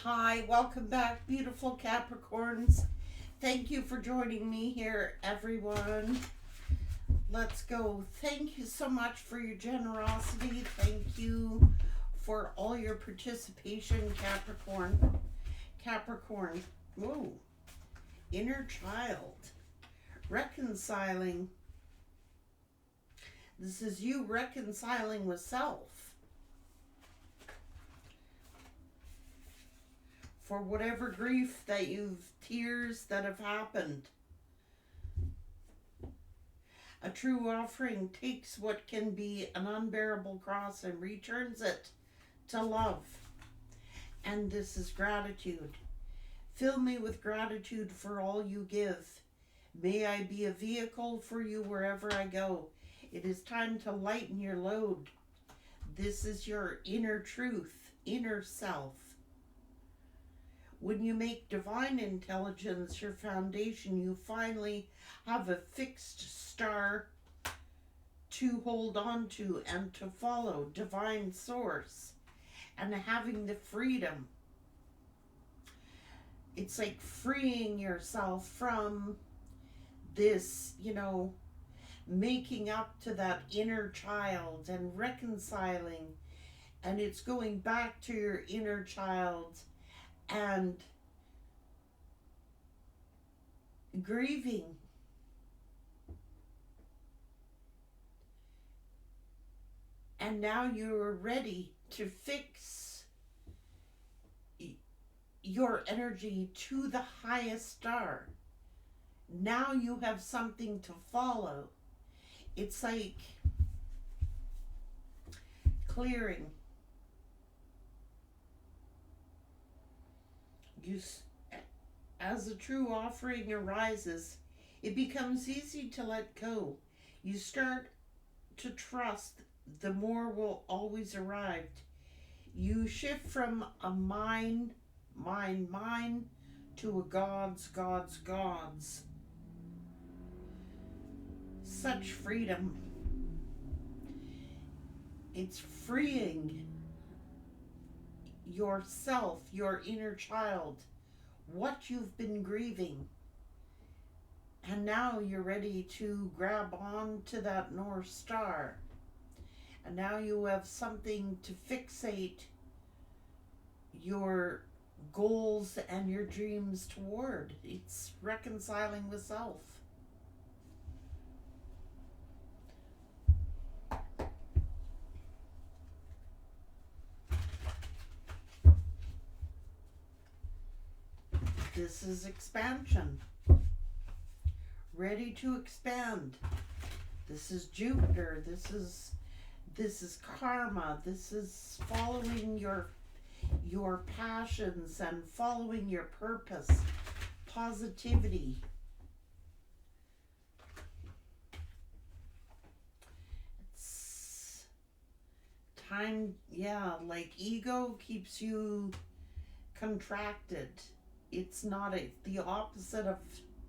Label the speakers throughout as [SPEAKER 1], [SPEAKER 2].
[SPEAKER 1] Hi, welcome back, beautiful Capricorns. Thank you for joining me here, everyone. Let's go. Thank you so much for your generosity. Thank you for all your participation, Capricorn. Capricorn. Whoa. Inner child. Reconciling. This is you reconciling with self. For whatever grief that tears that have happened. A true offering takes what can be an unbearable cross and returns it to love. And this is gratitude. Fill me with gratitude for all you give. May I be a vehicle for you wherever I go. It is time to lighten your load. This is your inner truth, inner self. When you make divine intelligence your foundation, you finally have a fixed star to hold on to and to follow, divine source, and having the freedom. It's like freeing yourself from this, making up to that inner child and reconciling. And it's going back to your inner child and grieving. And now you're ready to fix your energy to the highest star. Now you have something to follow. It's like clearing. As a true offering arises, it becomes easy to let go. You start to trust the more will always arrive. You shift from a mine to a God's. Such freedom. It's freeing yourself, your inner child, what you've been grieving. And now you're ready to grab on to that North Star. And now you have something to fixate your goals and your dreams toward. It's reconciling with self. This is expansion. Ready to expand. This is Jupiter. This is karma. This is following your passions and following your purpose. Positivity. It's time, like ego keeps you contracted. It's not the opposite of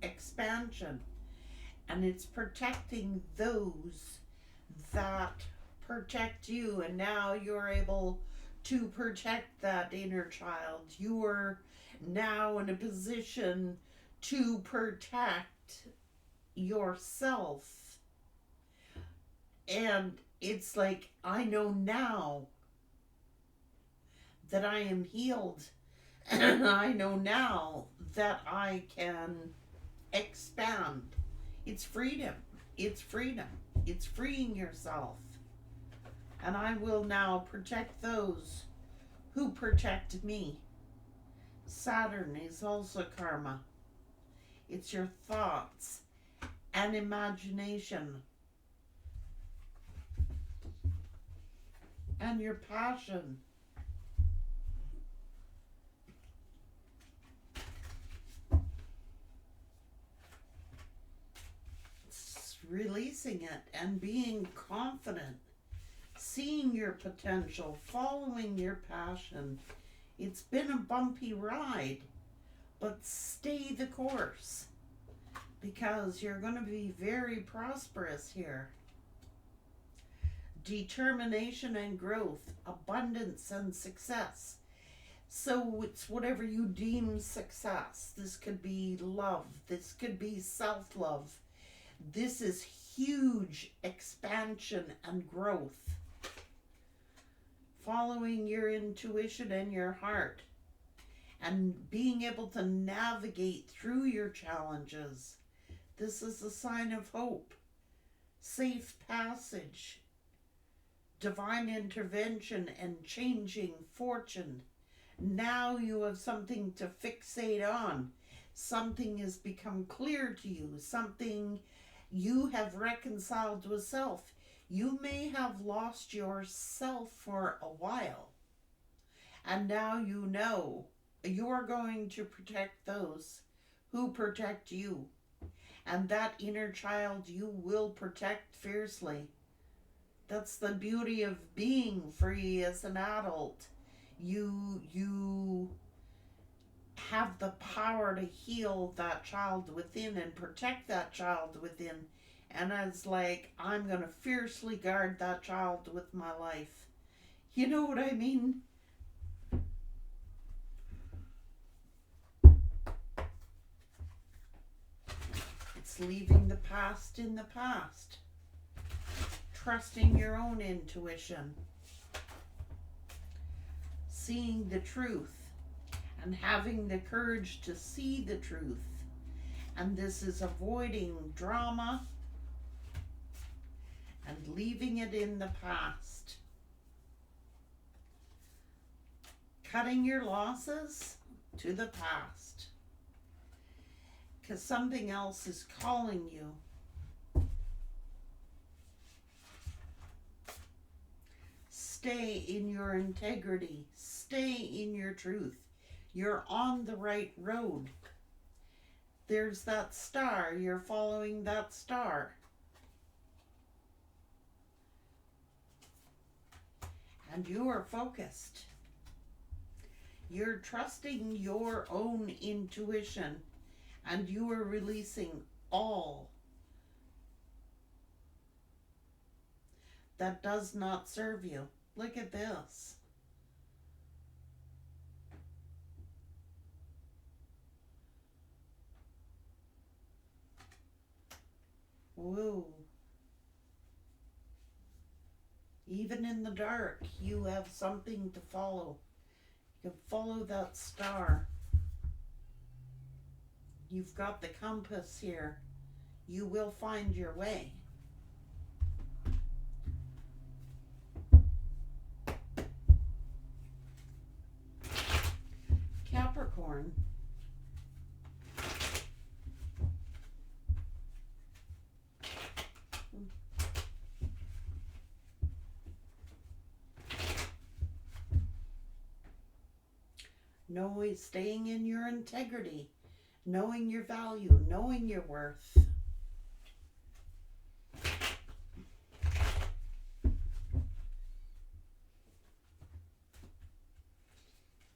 [SPEAKER 1] expansion. And it's protecting those that protect you. And now you're able to protect that inner child. You are now in a position to protect yourself. And it's like, I know now that I am healed. And I know now that I can expand. It's freedom. It's freedom. It's freeing yourself. And I will now protect those who protect me. Saturn is also karma. It's your thoughts and imagination and your passion. Releasing it and being confident, seeing your potential, following your passion. It's been a bumpy ride, but stay the course because you're going to be very prosperous here. Determination and growth, abundance and success. So it's whatever you deem success. This could be love. This could be self-love. This is huge expansion and growth. Following your intuition and your heart and being able to navigate through your challenges. This is a sign of hope, safe passage, divine intervention, and changing fortune. Now you have something to fixate on. Something has become clear to you. Something you have reconciled with self. You may have lost yourself for a while. And now you know you're going to protect those who protect you. And that inner child you will protect fiercely. That's the beauty of being free as an adult. You have the power to heal that child within and protect that child within. And it's like, I'm going to fiercely guard that child with my life. You know what I mean? It's leaving the past in the past. Trusting your own intuition. Seeing the truth. And having the courage to see the truth. And this is avoiding drama and leaving it in the past. Cutting your losses to the past. Because something else is calling you. Stay in your integrity. Stay in your truth. You're on the right road. There's that star. You're following that star. And you are focused. You're trusting your own intuition. And you are releasing all that does not serve you. Look at this. Whoa. Even in the dark, you have something to follow. You can follow that star. You've got the compass here. You will find your way. Capricorn. Staying in your integrity, knowing your value, knowing your worth.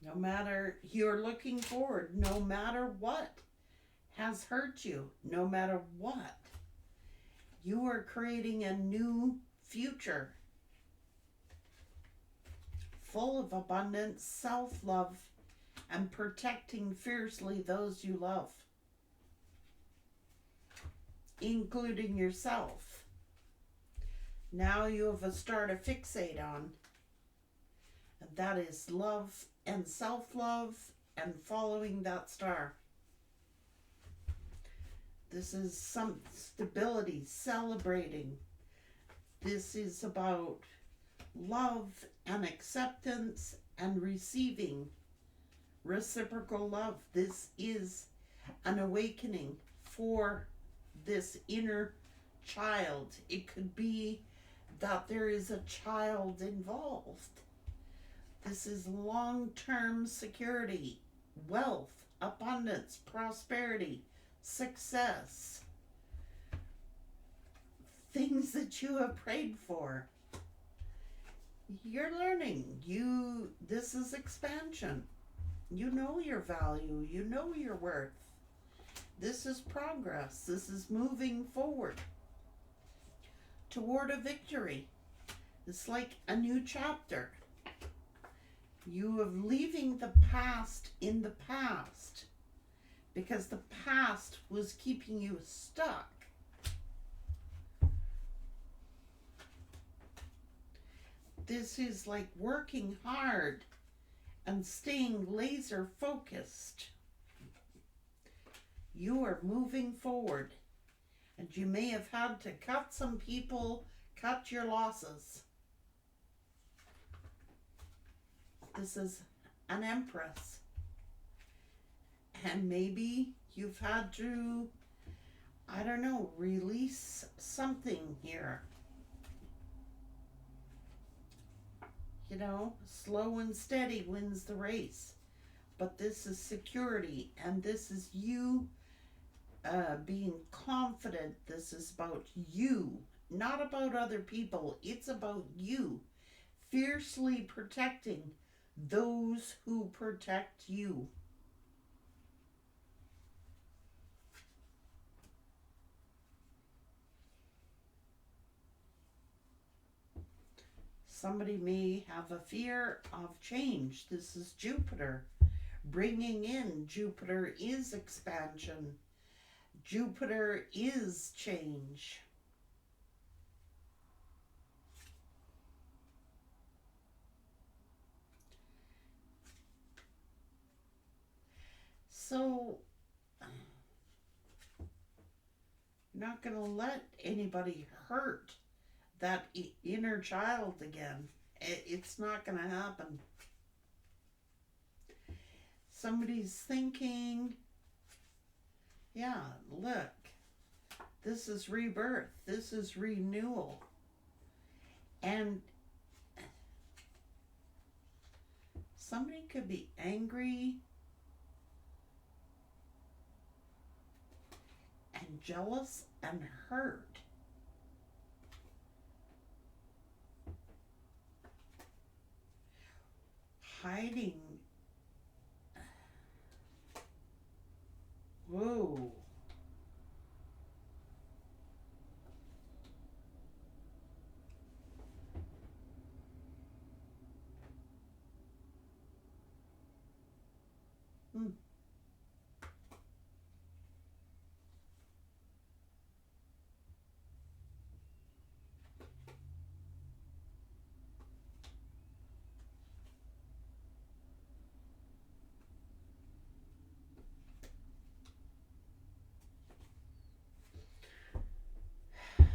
[SPEAKER 1] No matter, you're looking forward, no matter what has hurt you, no matter what, you are creating a new future full of abundance, self-love, and protecting fiercely those you love, including yourself. Now you have a star to fixate on, and that is love and self-love and following that star. This is some stability, celebrating. This is about love and acceptance and receiving reciprocal love. This is an awakening for this inner child. It could be that there is a child involved. This is long-term security, wealth, abundance, prosperity, success. Things that you have prayed for. You're learning. This is expansion. You know your value. You know your worth. This is progress. This is moving forward toward a victory. It's like a new chapter. You are leaving the past in the past because the past was keeping you stuck. This is like working hard and staying laser focused. You are moving forward, and you may have had to cut some people, cut your losses. This is an Empress. And maybe you've had to, I don't know, release something here. You know, slow and steady wins the race. But this is security, and this is you being confident. This is about you, not about other people. It's about you fiercely protecting those who protect you. Somebody may have a fear of change. This is Jupiter. Bringing in, Jupiter is expansion. Jupiter is change. So, you're not going to let anybody hurt that inner child again. It's not going to happen. Somebody's thinking, yeah, look, this is rebirth, this is renewal. And somebody could be angry and jealous and hurt. Hiding. Whoa. Hmm.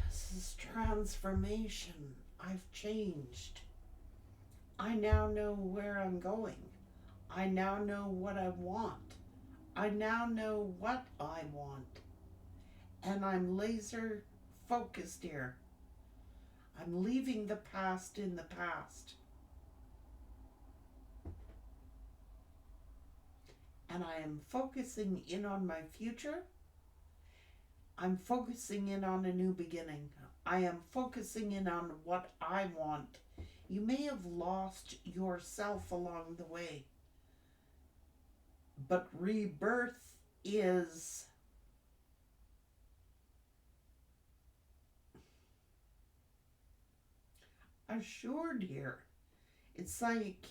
[SPEAKER 1] This is transformation. I've changed. I now know where I'm going. I now know what I want. I now know what I want. And I'm laser focused here. I'm leaving the past in the past. And I am focusing in on my future. I'm focusing in on a new beginning. I am focusing in on what I want. You may have lost yourself along the way. But rebirth is assured here. It's like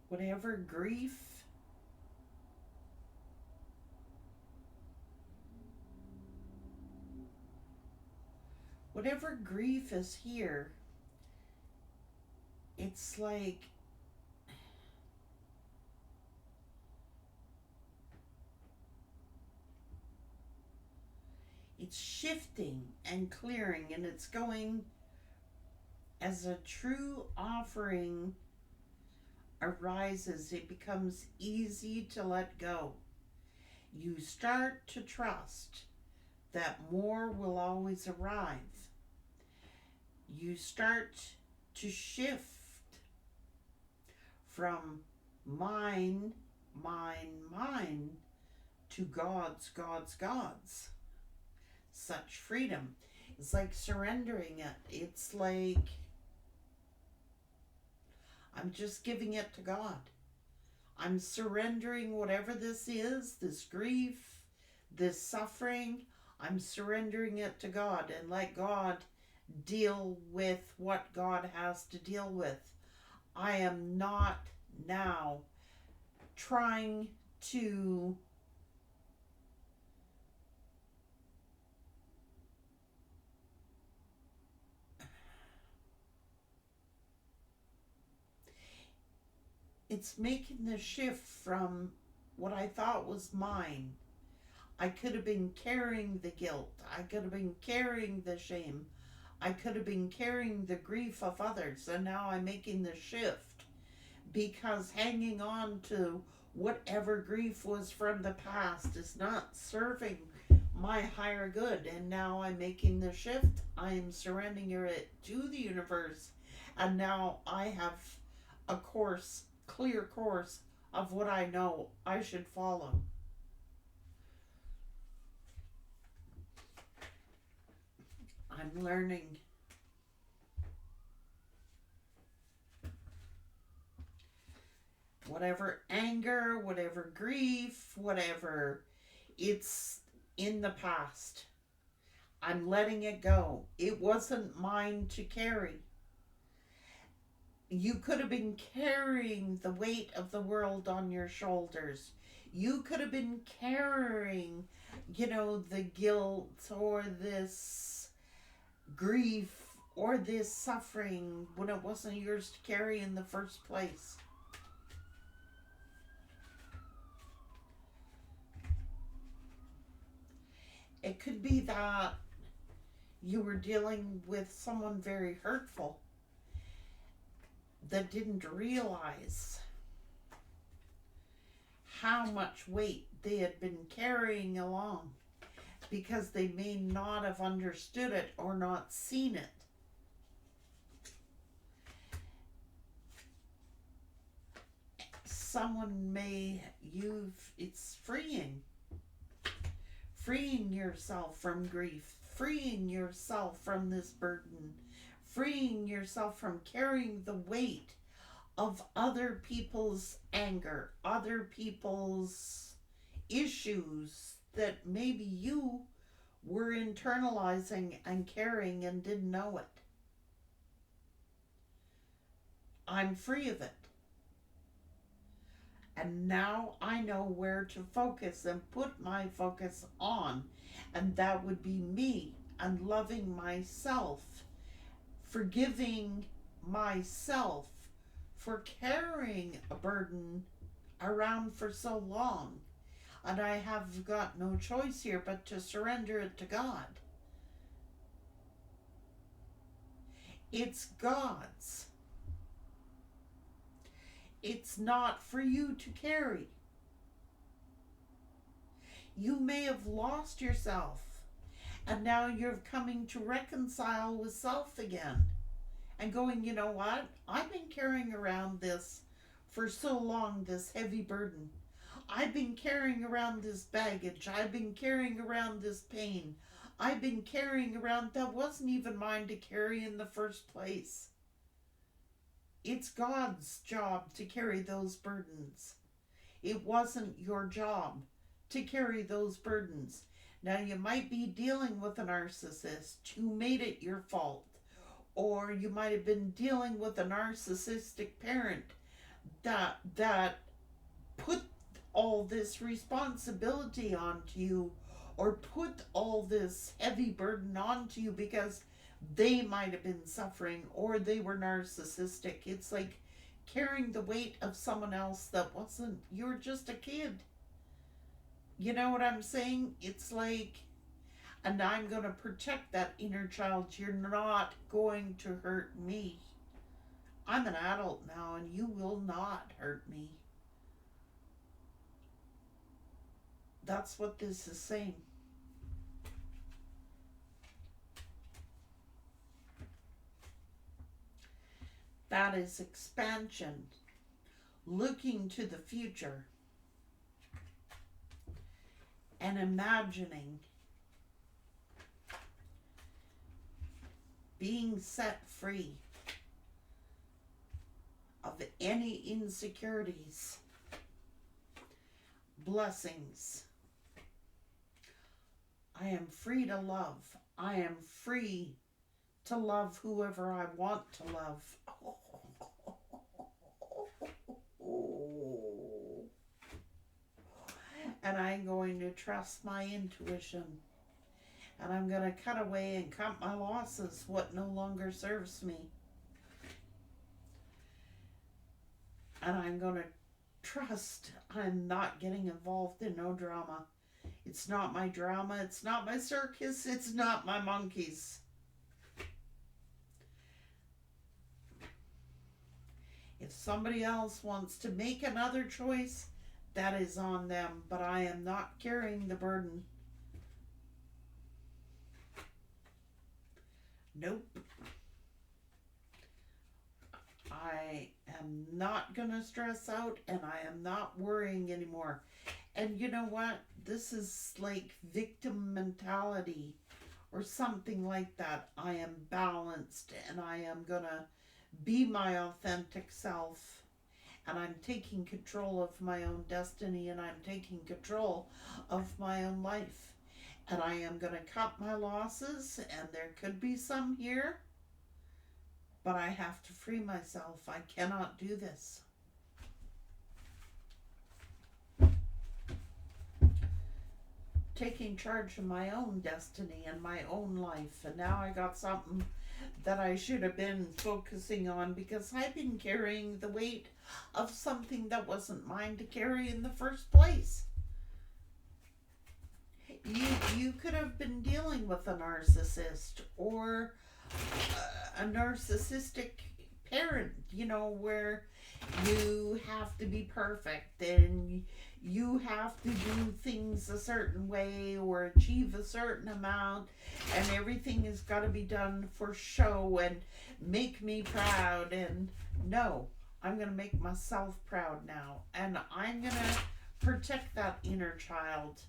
[SPEAKER 1] whatever grief is here, it's like it's shifting and clearing, and it's going as a true offering arises. It becomes easy to let go. You start to trust that more will always arrive. You start to shift from mine, mine, mine to God's, God's, God's. Such freedom. It's like surrendering it. It's like I'm just giving it to God. I'm surrendering whatever this is, this grief, this suffering. I'm surrendering it to God and let God deal with what God has to deal with. I am not now trying to it's making the shift from what I thought was mine. I could have been carrying the guilt. I could have been carrying the shame. I could have been carrying the grief of others. And now I'm making the shift because hanging on to whatever grief was from the past is not serving my higher good. And now I'm making the shift. I am surrendering it to the universe. And now I have a course, clear course of what I know I should follow. I'm learning. Whatever anger, whatever grief, whatever, it's in the past. I'm letting it go. It wasn't mine to carry. You could have been carrying the weight of the world on your shoulders. You could have been carrying, the guilt or this grief or this suffering when it wasn't yours to carry in the first place. It could be that you were dealing with someone very hurtful that didn't realize how much weight they had been carrying along because they may not have understood it or not seen it. Someone it's freeing yourself from grief, freeing yourself from this burden, freeing yourself from carrying the weight of other people's anger, other people's issues that maybe you were internalizing and carrying and didn't know it. I'm free of it. And now I know where to focus and put my focus on. And that would be me and loving myself, forgiving myself for carrying a burden around for so long. And I have got no choice here but to surrender it to God. It's God's. It's not for you to carry. You may have lost yourself, and now you're coming to reconcile with self again and going, you know what? I've been carrying around this for so long, this heavy burden. I've been carrying around this baggage. I've been carrying around this pain. I've been carrying around that wasn't even mine to carry in the first place. It's God's job to carry those burdens. It wasn't your job to carry those burdens. Now, you might be dealing with a narcissist who made it your fault, or you might have been dealing with a narcissistic parent that put all this responsibility onto you, or put all this heavy burden onto you because they might have been suffering or they were narcissistic. It's like carrying the weight of someone else that wasn't, you were just a kid. You know what I'm saying? It's like, and I'm going to protect that inner child. You're not going to hurt me. I'm an adult now and you will not hurt me. That's what this is saying. That is expansion, looking to the future and imagining being set free of any insecurities blessings. I am free to love. I am free to love whoever I want to love. And I'm going to trust my intuition. And I'm going to cut away and cut my losses, what no longer serves me. And I'm going to trust I'm not getting involved in no drama. It's not my drama. It's not my circus. It's not my monkeys. If somebody else wants to make another choice, that is on them. But I am not carrying the burden. Nope. I am not going to stress out, and I am not worrying anymore. And you know what? This is like victim mentality or something like that. I am balanced, and I am going to be my authentic self. And I'm taking control of my own destiny, and I'm taking control of my own life. And I am going to cut my losses, and there could be some here. But I have to free myself. I cannot do this. Taking charge of my own destiny and my own life. And now I got something that I should have been focusing on, because I've been carrying the weight of something that wasn't mine to carry in the first place. You could have been dealing with a narcissist or a narcissistic parent, where you have to be perfect and you have to do things a certain way or achieve a certain amount, and everything has got to be done for show and make me proud. And no, I'm going to make myself proud now, and I'm going to protect that inner child.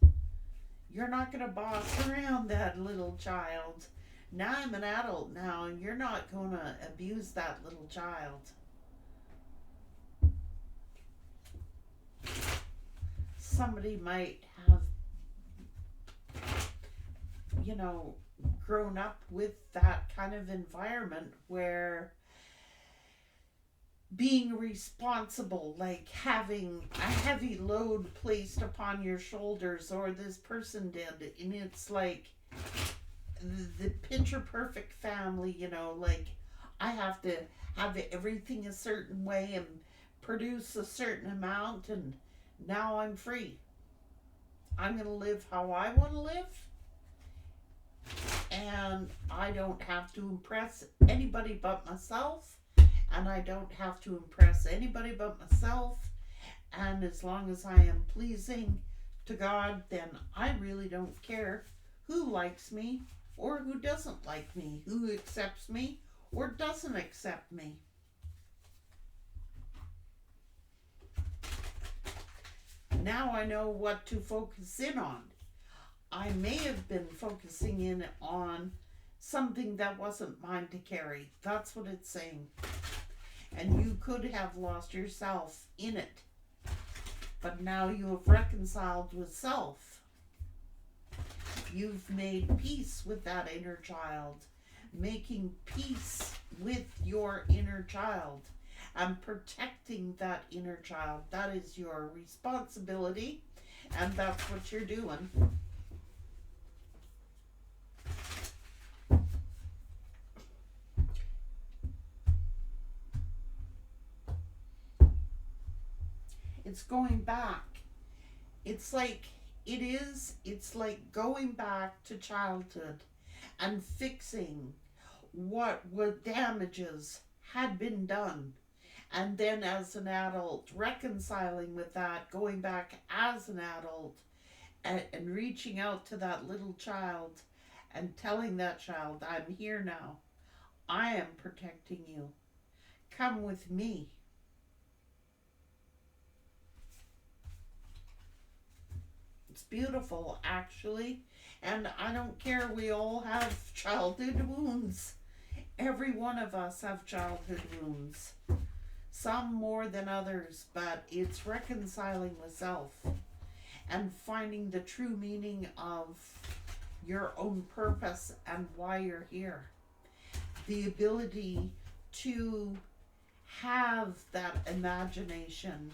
[SPEAKER 1] You're not going to boss around that little child. Now I'm an adult now, and you're not going to abuse that little child. Somebody might have, grown up with that kind of environment where being responsible, like having a heavy load placed upon your shoulders, or this person did, and it's like the picture perfect family, like I have to have everything a certain way and produce a certain amount, and now I'm free. I'm going to live how I want to live, and I don't have to impress anybody but myself, and I don't have to impress anybody but myself. And as long as I am pleasing to God, then I really don't care who likes me or who doesn't like me, who accepts me or doesn't accept me. Now I know what to focus in on. I may have been focusing in on something that wasn't mine to carry. That's what it's saying. And you could have lost yourself in it. But now you have reconciled with self. You've made peace with that inner child. Making peace with your inner child and protecting that inner child. That is your responsibility, and that's what you're doing. It's going back. It's like going back to childhood and fixing what damages had been done. And then as an adult, reconciling with that, going back as an adult and reaching out to that little child and telling that child, I'm here now. I am protecting you. Come with me. It's beautiful, actually. And I don't care, we all have childhood wounds. Every one of us have childhood wounds. Some more than others, but it's reconciling with self. and finding the true meaning of your own purpose and why you're here. The ability to have that imagination.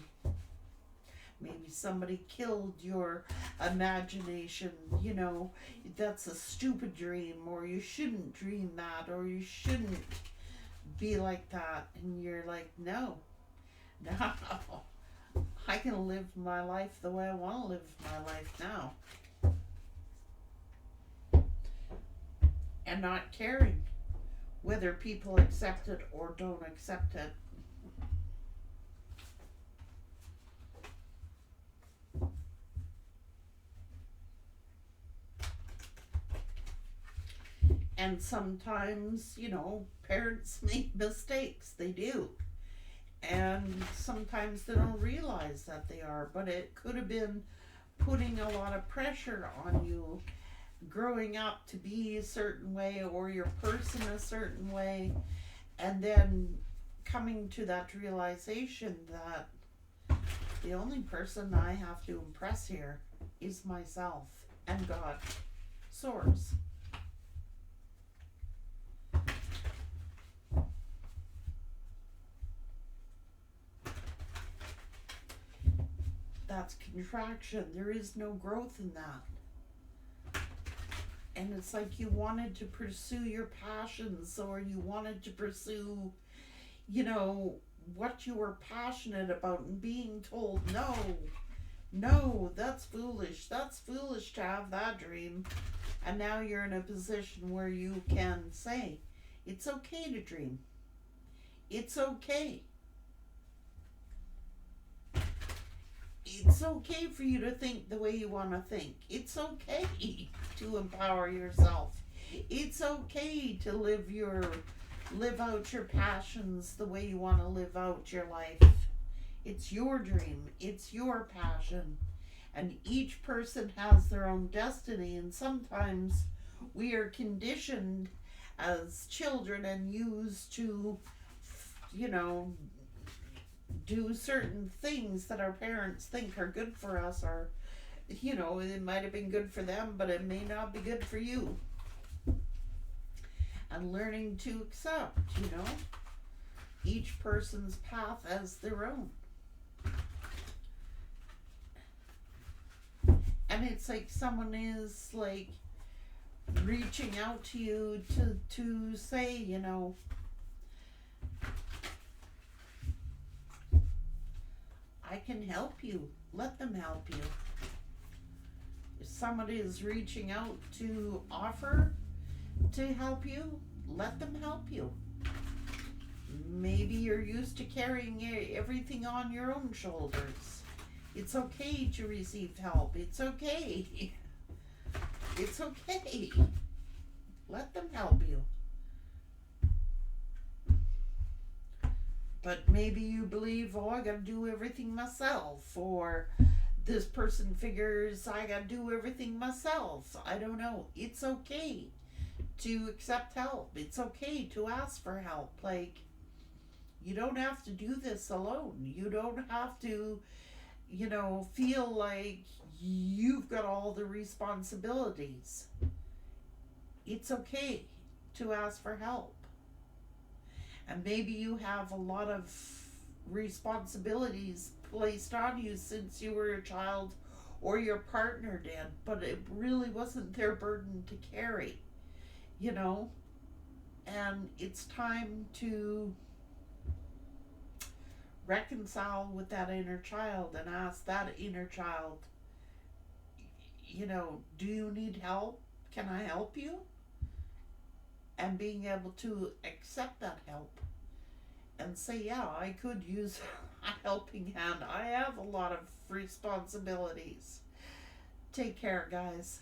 [SPEAKER 1] Maybe somebody killed your imagination, that's a stupid dream, or you shouldn't dream that, or you shouldn't be like that. And you're like, no, I can live my life the way I want to live my life now. And not caring whether people accept it or don't accept it. And sometimes, parents make mistakes. They do. And sometimes they don't realize that they are. But it could have been putting a lot of pressure on you growing up to be a certain way, or your person a certain way. And then coming to that realization that the only person I have to impress here is myself and God. Source. That's contraction. There is no growth in that. And it's like you wanted to pursue your passions, or you wanted to pursue, what you were passionate about, and being told, no, that's foolish. That's foolish to have that dream. And now you're in a position where you can say, it's okay to dream. It's okay. It's okay for you to think the way you want to think. It's okay to empower yourself. It's okay to live out your passions the way you want to live out your life. It's your dream. It's your passion. And each person has their own destiny. And sometimes we are conditioned as children and used to, do certain things that our parents think are good for us, or it might have been good for them, but it may not be good for you. And learning to accept, each person's path as their own. And it's like someone is like reaching out to you to say, I can help you. Let them help you. If somebody is reaching out to offer to help you, let them help you. Maybe you're used to carrying everything on your own shoulders. It's okay to receive help. It's okay. It's okay. Let them help you. But maybe you believe, I gotta do everything myself, or this person figures I gotta do everything myself. I don't know. It's okay to accept help. It's okay to ask for help. Like, you don't have to do this alone. You don't have to, feel like you've got all the responsibilities. It's okay to ask for help. And maybe you have a lot of responsibilities placed on you since you were a child, or your partner did, but it really wasn't their burden to carry, And it's time to reconcile with that inner child and ask that inner child, do you need help? Can I help you? And being able to accept that help and say, yeah, I could use a helping hand. I have a lot of responsibilities. Take care, guys.